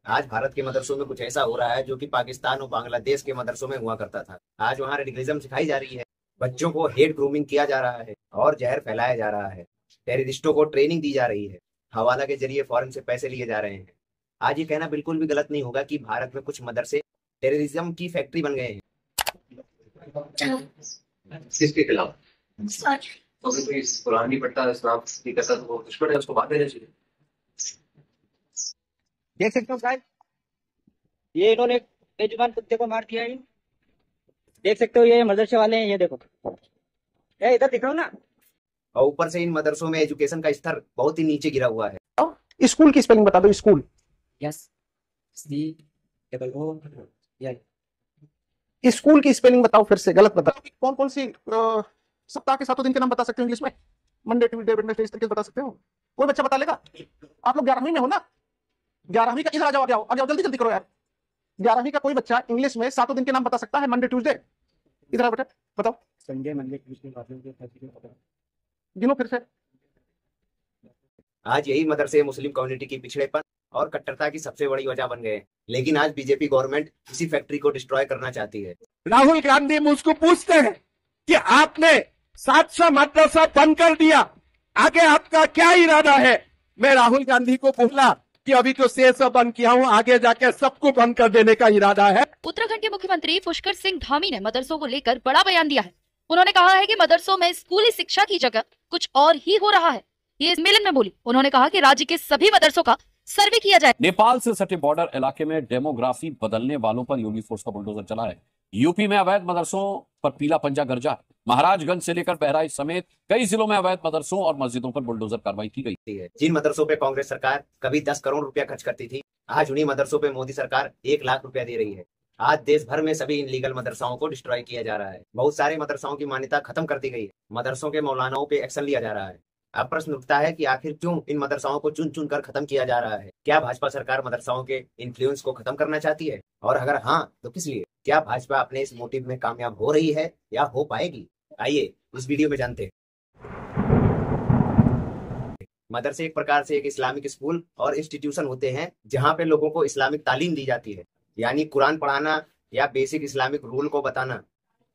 आज भारत के मदरसों में कुछ ऐसा हो रहा है जो कि पाकिस्तान और बांग्लादेश के मदरसों में हुआ करता था। आज वहाँ रेडिकलिज्म सिखाई जा रही है, बच्चों को हेट ग्रूमिंग किया जा रहा है और जहर फैलाया जा रहा है, टेररिस्टों को ट्रेनिंग दी जा रही है, हवाला के जरिए फॉरेन से पैसे लिए जा रहे हैं। आज ये कहना बिल्कुल भी गलत नहीं होगा कि भारत में कुछ मदरसे टेररिज्म की फैक्ट्री बन गए हैं। किसके खिलाफ? तो कोई कुरान नहीं पढ़ता, इस्लाम की कसम वो दुश्मन है, उसको बात देना चाहिए। देख सकते हो गाइस, ये इन्होंने बेजुबान कुत्ते को मार दिया है। देख सकते हो ये मदरसे वाले हैं, ये देखो, ये इधर दिखाओ ना। और ऊपर से इन मदरसों में एजुकेशन का स्तर बहुत ही नीचे गिरा हुआ है। स्कूल की स्पेलिंग बता दो। स्कूल स्कूल की स्पेलिंग बताओ, फिर से गलत बताओ। कौन कौन सी सप्ताह के 7 दिन के नाम बता सकते हो इंग्लिश में? मंडे ट्यूसडे वेडनेसडे, इस तरीके से बता सकते हो? कोई बच्चा बता लेगा? आप लोग 11वीं में हो ना? 11वीं का इधर आ जाओ, आ जाओ जल्दी जल्दी करो यार। 11वीं का कोई बच्चा इंग्लिश में 7 दिन के नाम बता सकता है? मंडे ट्यूसडे, इधर आ बेटा बताओ। संडे मंडे ट्यूसडे, गिनो फिर से। आज यही मदरसे मुस्लिम कम्युनिटी की पिछड़ेपन और कट्टरता की सबसे बड़ी वजह बन गए हैं। लेकिन आज बीजेपी गवर्नमेंट इसी फैक्ट्री को डिस्ट्रॉय करना चाहती है। राहुल गांधी मुझको पूछते हैं कि आपने 700 मदरसा बंद कर दिया, आगे आपका क्या इरादा है? मैं राहुल गांधी को बोला कि अभी तो 600 बंद किया हूं, आगे जाके सबको बंद कर देने का इरादा है। उत्तराखंड के मुख्यमंत्री पुष्कर सिंह धामी ने मदरसों को लेकर बड़ा बयान दिया है। उन्होंने कहा है कि मदरसों में स्कूली शिक्षा की जगह कुछ और ही हो रहा है। ये इस मेलन में बोली। उन्होंने कहा कि राज्य के सभी मदरसों का सर्वे किया जाए। नेपाल से सटे बॉर्डर इलाके में डेमोग्राफी बदलने वालों पर योगी फोर्स का बुलडोजर चला है। यूपी में अवैध मदरसों पर पीला पंजा गरजा है। महाराजगंज से लेकर बहराइच समेत कई जिलों में अवैध मदरसों और मस्जिदों पर बुलडोजर कार्रवाई की गई है। जिन मदरसों पे कांग्रेस सरकार कभी 10 करोड़ रुपया खर्च करती थी, आज उन्हीं मदरसों पे मोदी सरकार 1 लाख रुपया दे रही है। आज देश भर में सभी इनलीगल मदरसाओं को डिस्ट्रॉय किया जा रहा है। बहुत सारे मदरसाओं की मान्यता खत्म कर दी गई है। मदरसों के मौलानाओं पे एक्शन लिया जा रहा है। अब प्रश्न उठता है कि आखिर क्यों इन मदरसाओं को चुन चुन कर खत्म किया जा रहा है? क्या भाजपा सरकार मदरसाओं के इन्फ्लुएंस को खत्म करना चाहती है? और अगर हाँ, तो किस लिए? क्या भाजपा अपने इस मोटिव में कामयाब हो रही है या हो पाएगी? आइए इस वीडियो में जानते हैं। मदरसे एक प्रकार से एक इस्लामिक स्कूल और इंस्टीट्यूशन होते हैं जहाँ पे लोगों को इस्लामिक तालीम दी जाती है, यानी कुरान पढ़ाना या बेसिक इस्लामिक रूल को बताना।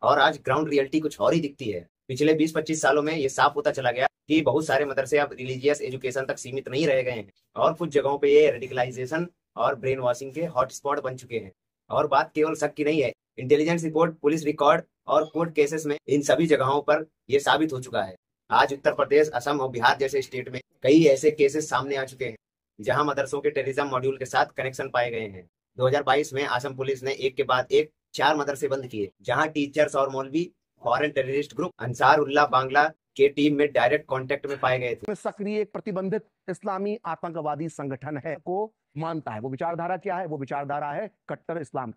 और आज ग्राउंड रियलिटी कुछ और ही दिखती है। पिछले 20-25 सालों में ये साफ होता चला गया कि बहुत सारे मदरसे अब रिलीजियस एजुकेशन तक सीमित नहीं रह गए हैं और कुछ जगहों पे ये रेडिकलाइजेशन और ब्रेन वॉशिंग के हॉटस्पॉट बन चुके हैं। और बात केवल शक की नहीं है, इंटेलिजेंस रिपोर्ट, पुलिस रिकॉर्ड और कोर्ट केसेस में इन सभी जगहों पर यह साबित हो चुका है। आज उत्तर प्रदेश, असम और बिहार जैसे स्टेट में कई ऐसे केसेस सामने आ चुके हैं जहां मदरसों के टेररिज्म मॉड्यूल के साथ कनेक्शन पाए गए हैं। 2022 में असम पुलिस ने एक के बाद एक 4 मदरसे बंद किए जहां टीचर्स और मौलवी foreign terrorist group Ansar Ullah Bangla के टीम में डायरेक्ट कांटेक्ट में पाए गए थे। सक्रिय एक प्रतिबंधित इस्लामी आतंकवादी संगठन है को मानता है। वो विचारधारा क्या है? वो विचारधारा है कट्टर इस्लाम।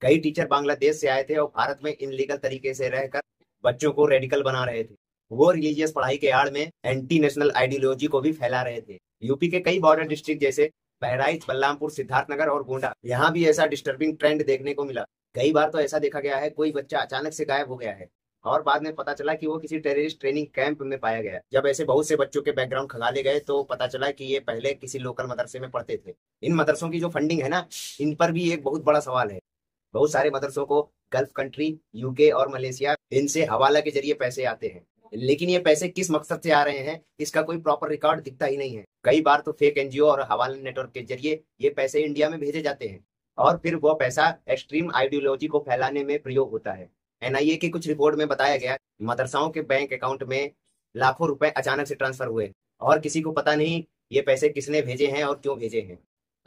कई टीचर बांग्लादेश से आए थे और भारत में इनलीगल तरीके से रहकर बच्चों को रेडिकल बना रहे थे। वो रिलीजियस पढ़ाई के आड़ में एंटी नेशनल आइडियोलॉजी को भी फैला रहे थे। यूपी के कई बॉर्डर डिस्ट्रिक्ट जैसे बहराइच, बलरामपुर, सिद्धार्थनगर और गोंडा, यहाँ भी ऐसा डिस्टर्बिंग ट्रेंड देखने को मिला। कई बार तो ऐसा देखा गया है कोई बच्चा अचानक से गायब हो गया है और बाद में पता चला कि वो किसी टेररिस्ट ट्रेनिंग कैंप में पाया गया। जब ऐसे बहुत से बच्चों के बैकग्राउंड खंगाले गए तो पता चला कि ये पहले किसी लोकल मदरसे में पढ़ते थे। इन मदरसों की जो फंडिंग है ना, इन पर भी एक बहुत बड़ा सवाल है। बहुत सारे मदरसों को गल्फ कंट्री, यूके और मलेशिया, इनसे हवाला के जरिए पैसे आते हैं, लेकिन ये पैसे किस मकसद से आ रहे हैं इसका कोई प्रॉपर रिकॉर्ड दिखता ही नहीं है। कई बार तो फेक एनजीओ और हवाला नेटवर्क के जरिए ये पैसे इंडिया में भेजे जाते हैं और फिर वो पैसा एक्सट्रीम आइडियोलॉजी को फैलाने में प्रयोग होता है। एनआईए की कुछ रिपोर्ट में बताया गया मदरसाओं के बैंक अकाउंट में लाखों रुपए अचानक से ट्रांसफर हुए और किसी को पता नहीं ये पैसे किसने भेजे हैं और क्यों भेजे हैं।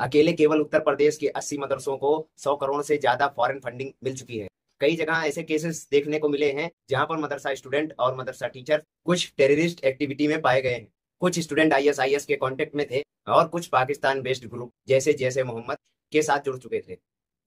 अकेले केवल उत्तर प्रदेश के 80 मदरसों को 100 करोड़ से ज्यादा फॉरेन फंडिंग मिल चुकी है। कई जगह ऐसे केसेस देखने को मिले हैं जहां पर मदरसा स्टूडेंट और मदरसा टीचर कुछ टेररिस्ट एक्टिविटी में पाए गए हैं। कुछ स्टूडेंट आईएसआईएस के कांटेक्ट में थे और कुछ पाकिस्तान बेस्ड ग्रुप जैसे जैसे मोहम्मद के साथ जुड़ चुके थे।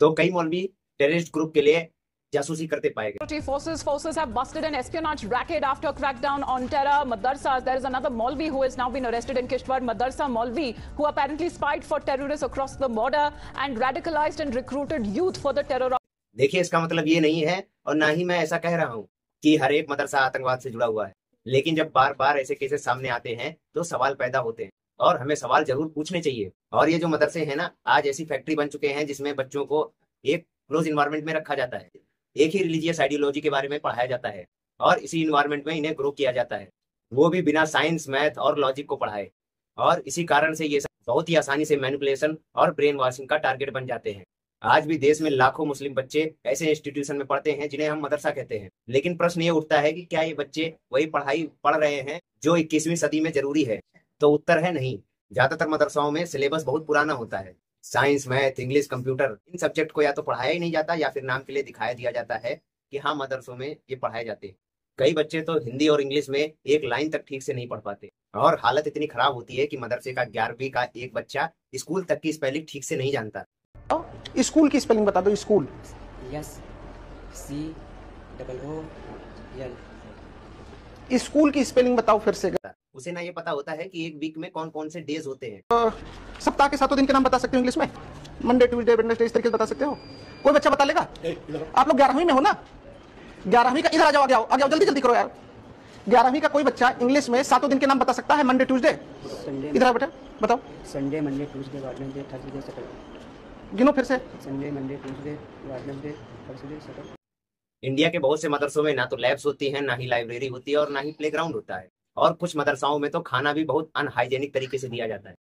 तो कई मौलवी टेररिस्ट ग्रुप के लिए जासूसी करते पाए गए। Forces have busted an espionage racket after crackdown on terror madrasas. There is another Maulvi who has now been arrested in Kishtwar. Madrasa Maulvi who apparently spied for terrorists across the border and radicalized and recruited youth for the terror. देखिए, इसका मतलब ये नहीं है और ना ही मैं ऐसा कह रहा हूँ कि हर एक मदरसा आतंकवाद से जुड़ा हुआ है, लेकिन जब बार बार ऐसे केसेस सामने आते हैं तो सवाल पैदा होते हैं। और हमें सवाल जरूर पूछने चाहिए। और ये जो मदरसे हैं ना, आज ऐसी फैक्ट्री बन चुके हैं जिसमें बच्चों को एक क्लोज इन्वायरमेंट में रखा जाता है, एक ही रिलीजियस आइडियोलॉजी के बारे में पढ़ाया जाता है और इसी इन्वायरमेंट में इन्हें ग्रो किया जाता है, वो भी बिना साइंस, मैथ और लॉजिक को पढ़ाए। और इसी कारण से ये बहुत ही आसानी से मैनिपुलेशन और ब्रेन वॉशिंग का टारगेट बन जाते हैं। आज भी देश में लाखों मुस्लिम बच्चे ऐसे इंस्टीट्यूशन में पढ़ते हैं जिन्हें हम मदरसा कहते हैं। लेकिन प्रश्न ये उठता है कि क्या ये बच्चे वही पढ़ाई पढ़ रहे हैं जो 21वीं सदी में जरूरी है? तो उत्तर है नहीं। ज्यादातर मदरसाओं में सिलेबस बहुत पुराना होता है। साइंस, मैथ, इंग्लिश, कंप्यूटर, इन सब्जेक्ट को या तो पढ़ाया ही नहीं जाता या फिर नाम के लिए दिखाया दिया जाता है कि हाँ मदरसों में ये पढ़ाए जाते हैं। कई बच्चे तो हिंदी और इंग्लिश में एक लाइन तक ठीक से नहीं पढ़ पाते और हालत इतनी खराब होती है कि मदरसे का 11वीं का एक बच्चा स्कूल तक की स्पेलिंग ठीक से नहीं जानता। स्कूल की स्पेलिंग बता दो। School SCOOL। स्कूल की स्पेलिंग बताओ फिर से। उसे ना ये पता होता है कि एक वीक में कौन कौन से डेज होते हैं। सप्ताह के 7 दिन के नाम बता सकते हो इंग्लिश में? मंडे, ट्यूसडे, वेडनेसडे, इस तरीके से बता सकते हो? कोई बच्चा बता लेगा? आप लोग 11वीं में हो ना? 11वीं का इधर आ जाओ, आ जाओ जल्दी जल्दी करो यार। 11वीं का कोई बच्चा इंग्लिश में 7 दिन के नाम बता सकता है? मंडे, ट्यूसडे, इधर आओ बेटा बताओ। Sunday, Monday, Tuesday, Wednesday, Thursday, Saturday. गिनो फिर से। Sunday, Monday, Tuesday, Wednesday, Thursday, Saturday. India के बहुत से मदरसों में ना तो लैब्स होती हैं, ना ही लाइब्रेरी होती है और ना ही प्लेग्राउंड होता है। और कुछ मदरसाओं में तो खाना भी बहुत अनहाइजेनिक तरीके से दिया जाता है।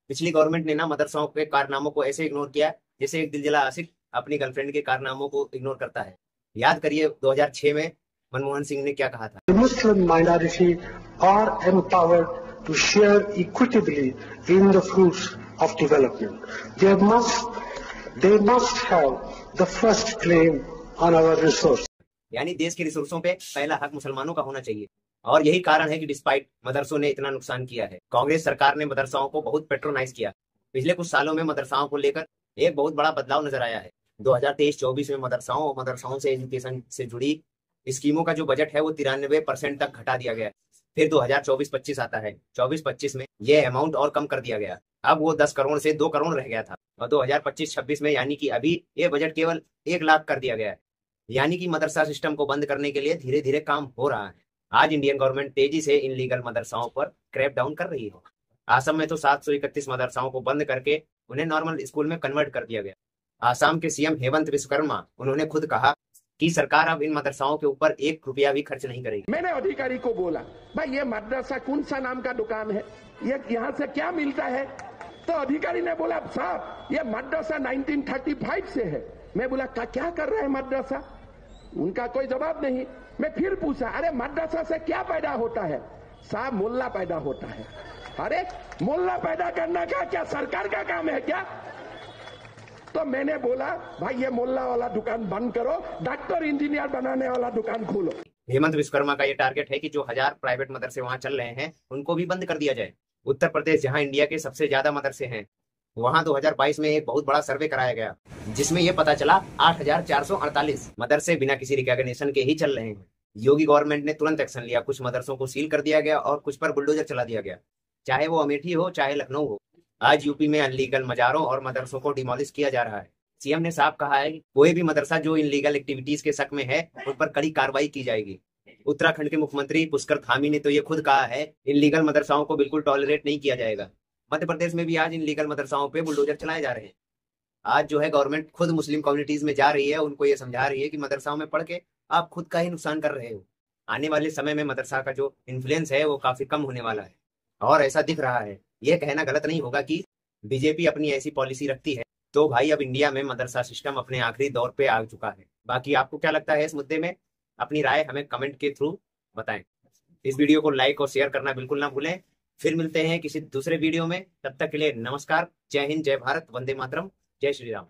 पिछली गवर्नमेंट ने ना मदरसाओं के कारनामों को ऐसे इग्नोर किया जैसे एक दिलजला आशिक अपनी गर्लफ्रेंड के कारनामों को इग्नोर करता है। याद करिए 2006 में मनमोहन सिंह ने क्या कहा था। Muslim minority are empowered to share equitably in the fruits of development. They must have the first claim on our resource. यानी देश के रिसोर्सों पे पहला हक मुसलमानों का होना चाहिए। और यही कारण है कि डिस्पाइट मदरसों ने इतना नुकसान किया है, कांग्रेस सरकार ने मदरसाओं को बहुत पेट्रोनाइज किया। पिछले कुछ सालों में मदरसाओं को लेकर एक बहुत बड़ा बदलाव नजर आया है। 2023-24 में मदरसाओं और मदरसाओं से एजुकेशन से जुड़ी स्कीमों का जो बजट है वो 93% तक घटा दिया गया। फिर 2024-25 आता है, 24-25 में ये अमाउंट और कम कर दिया गया। अब वो 10 करोड़ से 2 करोड़ रह गया था और 2025-26 में यानी कि अभी ये बजट केवल 1 लाख कर दिया गया है। यानी कि मदरसा सिस्टम को बंद करने के लिए धीरे धीरे काम हो रहा है। आज इंडियन गवर्नमेंट तेजी से इनलीगल मदरसाओं पर क्रैक डाउन कर रही है। आसाम में तो 731 मदरसाओं को बंद करके उन्हें नॉर्मल स्कूल में कन्वर्ट कर दिया गया। आसाम के सीएम हेमंत विश्वकर्मा उन्होंने खुद कहा कि सरकार अब इन मदरसाओं के ऊपर 1 रुपया भी खर्च नहीं करेगी। मैंने अधिकारी को बोला, भाई ये मदरसा कौन सा नाम का दुकान है, ये यहाँ से क्या मिलता है? तो अधिकारी ने बोला, साहब ये मदरसा 1935 से है। मैं बोला क्या कर रहा है मदरसा? उनका कोई जवाब नहीं। मैं फिर पूछा, अरे मदरसा से क्या पैदा होता है? साहब मुल्ला पैदा होता है। अरे मुल्ला पैदा करना का क्या सरकार का काम है क्या? तो मैंने बोला, भाई ये मुल्ला वाला दुकान बंद करो, डॉक्टर इंजीनियर बनाने वाला दुकान खोलो। हेमंत विश्वकर्मा का ये टारगेट है कि जो 1000 प्राइवेट मदरसे वहां चल रहे हैं उनको भी बंद कर दिया जाए। उत्तर प्रदेश जहां इंडिया के सबसे ज्यादा मदरसे हैं, वहां 2022 में एक बहुत बड़ा सर्वे कराया गया जिसमें यह पता चला 8448 मदरसे बिना किसी रिकॉग्निशन के ही चल रहे हैं। योगी गवर्नमेंट ने तुरंत एक्शन लिया, कुछ मदरसों को सील कर दिया गया और कुछ पर बुलडोजर चला दिया गया, चाहे वो अमेठी हो चाहे लखनऊ हो। आज यूपी में अनलीगल मजारों और मदरसों को डिमोलिश किया जा रहा है। सीएम ने साफ कहा है कि कोई भी मदरसा जो इनलीगल एक्टिविटीज के शक में है उन पर कड़ी कार्रवाई की जाएगी। उत्तराखंड के मुख्यमंत्री पुष्कर धामी ने तो ये खुद कहा है इनलीगल मदरसाओं को बिल्कुल टॉलरेट नहीं किया जाएगा। मध्य प्रदेश में भी आज इनलीगल मदरसाओं पे बुलडोजर चलाए जा रहे हैं। आज जो है गवर्नमेंट खुद मुस्लिम कम्युनिटीज में जा रही है, उनको ये समझा रही है कि मदरसाओं में पढ़ के आप खुद का ही नुकसान कर रहे हो। आने वाले समय में मदरसा का जो इन्फ्लुएंस है वो काफी कम होने वाला है और ऐसा दिख रहा है। यह कहना गलत नहीं होगा कि बीजेपी अपनी ऐसी पॉलिसी रखती है। तो भाई अब इंडिया में मदरसा सिस्टम अपने आखिरी दौर पे आ चुका है। बाकी आपको क्या लगता है इस मुद्दे में? अपनी राय हमें कमेंट के थ्रू बताएं। इस वीडियो को लाइक और शेयर करना बिल्कुल ना भूलें। फिर मिलते हैं किसी दूसरे वीडियो में, तब तक के लिए नमस्कार। जय हिंद, जय भारत, वंदे मातरम, जय श्री राम।